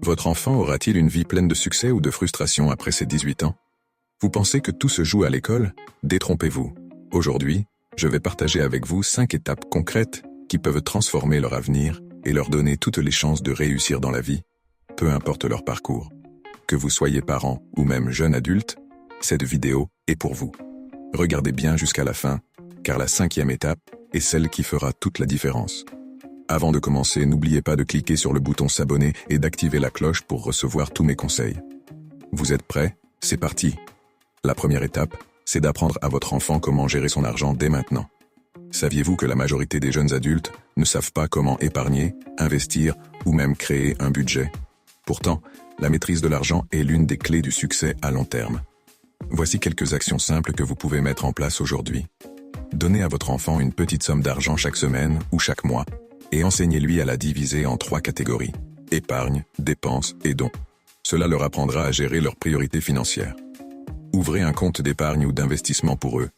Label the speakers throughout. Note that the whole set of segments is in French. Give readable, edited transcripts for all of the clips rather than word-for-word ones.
Speaker 1: Votre enfant aura-t-il une vie pleine de succès ou de frustration après ses 18 ans? Vous pensez que tout se joue à l'école? Détrompez-vous. Aujourd'hui, je vais partager avec vous 5 étapes concrètes qui peuvent transformer leur avenir et leur donner toutes les chances de réussir dans la vie, peu importe leur parcours. Que vous soyez parent ou même jeune adulte, cette vidéo est pour vous. Regardez bien jusqu'à la fin, car la 5e étape est celle qui fera toute la différence. Avant de commencer, n'oubliez pas de cliquer sur le bouton s'abonner et d'activer la cloche pour recevoir tous mes conseils. Vous êtes prêts? C'est parti! La première étape, c'est d'apprendre à votre enfant comment gérer son argent dès maintenant. Saviez-vous que la majorité des jeunes adultes ne savent pas comment épargner, investir ou même créer un budget? Pourtant, la maîtrise de l'argent est l'une des clés du succès à long terme. Voici quelques actions simples que vous pouvez mettre en place aujourd'hui. Donnez à votre enfant une petite somme d'argent chaque semaine ou chaque mois et enseignez-lui à la diviser en 3 catégories: épargne, dépenses et dons. Cela leur apprendra à gérer leurs priorités financières. Ouvrez un compte d'épargne ou d'investissement pour eux.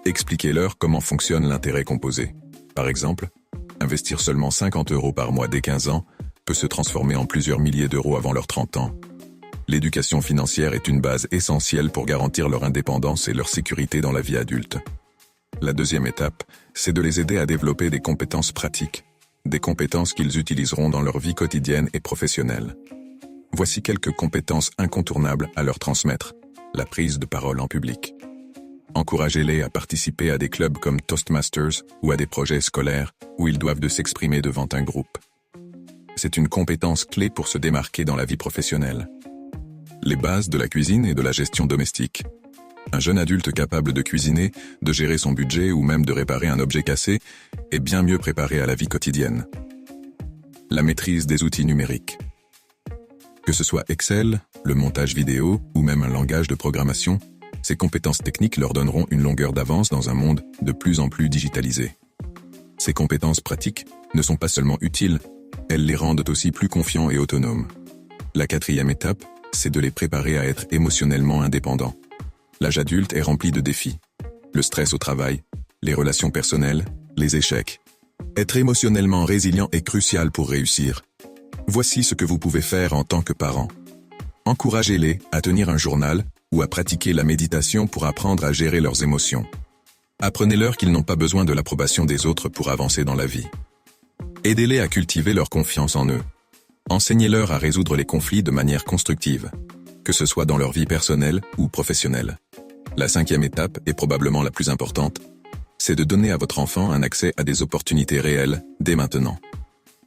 Speaker 1: Expliquez-leur comment fonctionne l'intérêt composé. Par exemple, investir seulement 50 € par mois dès 15 ans peut se transformer en plusieurs milliers d'euros avant leurs 30 ans. L'éducation financière est une base essentielle pour garantir leur indépendance et leur sécurité dans la vie adulte. La deuxième étape, c'est de les aider à développer des compétences pratiques, des compétences qu'ils utiliseront dans leur vie quotidienne et professionnelle. Voici quelques compétences incontournables à leur transmettre. La prise de parole en public. Encouragez-les à participer à des clubs comme Toastmasters ou à des projets scolaires où ils doivent s'exprimer devant un groupe. C'est une compétence clé pour se démarquer dans la vie professionnelle. Les bases de la cuisine et de la gestion domestique. Un jeune adulte capable de cuisiner, de gérer son budget ou même de réparer un objet cassé est bien mieux préparé à la vie quotidienne. La maîtrise des outils numériques. Que ce soit Excel, le montage vidéo ou même un langage de programmation, ces compétences techniques leur donneront une longueur d'avance dans un monde de plus en plus digitalisé. Ces compétences pratiques ne sont pas seulement utiles, elles les rendent aussi plus confiants et autonomes. La 4e étape, c'est de les préparer à être émotionnellement indépendants. L'âge adulte est rempli de défis. Le stress au travail, les relations personnelles, les échecs. Être émotionnellement résilient est crucial pour réussir. Voici ce que vous pouvez faire en tant que parent. Encouragez-les à tenir un journal ou à pratiquer la méditation pour apprendre à gérer leurs émotions. Apprenez-leur qu'ils n'ont pas besoin de l'approbation des autres pour avancer dans la vie. Aidez-les à cultiver leur confiance en eux. Enseignez-leur à résoudre les conflits de manière constructive, que ce soit dans leur vie personnelle ou professionnelle. La 5e étape est probablement la plus importante, c'est de donner à votre enfant un accès à des opportunités réelles dès maintenant.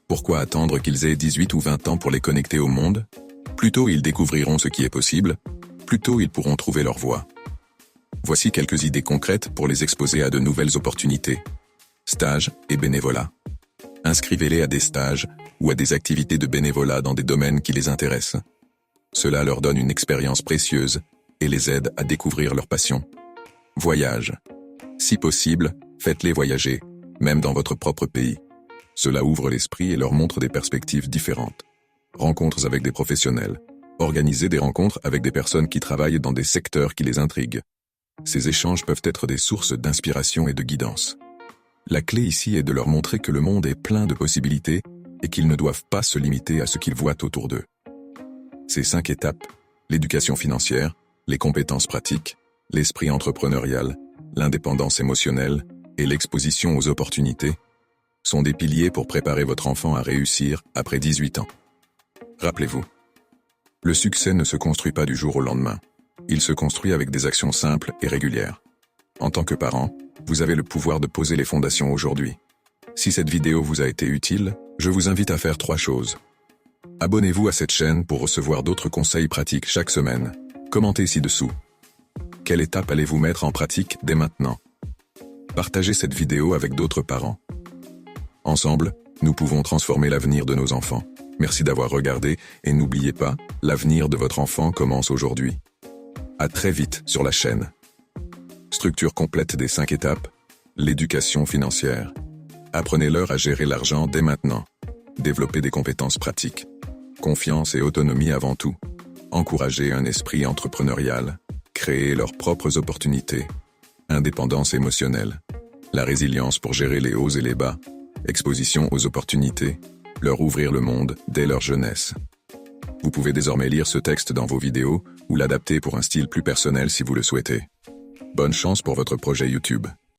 Speaker 1: Pourquoi attendre qu'ils aient 18 ou 20 ans pour les connecter au monde? Plus tôt ils découvriront ce qui est possible, plus tôt ils pourront trouver leur voie. Voici quelques idées concrètes pour les exposer à de nouvelles opportunités. Stages et bénévolat. Inscrivez-les à des stages ou à des activités de bénévolat dans des domaines qui les intéressent. Cela leur donne une expérience précieuse et les aide à découvrir leur passion. Voyage. Si possible, faites-les voyager, même dans votre propre pays. Cela ouvre l'esprit et leur montre des perspectives différentes. Rencontres avec des professionnels. Organisez des rencontres avec des personnes qui travaillent dans des secteurs qui les intriguent. Ces échanges peuvent être des sources d'inspiration et de guidance. La clé ici est de leur montrer que le monde est plein de possibilités et qu'ils ne doivent pas se limiter à ce qu'ils voient autour d'eux. Ces 5 étapes, l'éducation financière, les compétences pratiques, l'esprit entrepreneurial, l'indépendance émotionnelle et l'exposition aux opportunités, sont des piliers pour préparer votre enfant à réussir après 18 ans. Rappelez-vous, le succès ne se construit pas du jour au lendemain. Il se construit avec des actions simples et régulières. En tant que parent, vous avez le pouvoir de poser les fondations aujourd'hui. Si cette vidéo vous a été utile, je vous invite à faire 3 choses. Abonnez-vous à cette chaîne pour recevoir d'autres conseils pratiques chaque semaine. Commentez ci-dessous. Quelle étape allez-vous mettre en pratique dès maintenant? Partagez cette vidéo avec d'autres parents. Ensemble, nous pouvons transformer l'avenir de nos enfants. Merci d'avoir regardé et n'oubliez pas, l'avenir de votre enfant commence aujourd'hui. À très vite sur la chaîne. Structure complète des 5 étapes. L'éducation financière. Apprenez-leur à gérer l'argent dès maintenant. Développez des compétences pratiques. Confiance et autonomie avant tout. Encouragez un esprit entrepreneurial. Créer leurs propres opportunités. Indépendance émotionnelle. La résilience pour gérer les hauts et les bas. Exposition aux opportunités. Leur ouvrir le monde dès leur jeunesse. Vous pouvez désormais lire ce texte dans vos vidéos ou l'adapter pour un style plus personnel si vous le souhaitez. Bonne chance pour votre projet YouTube.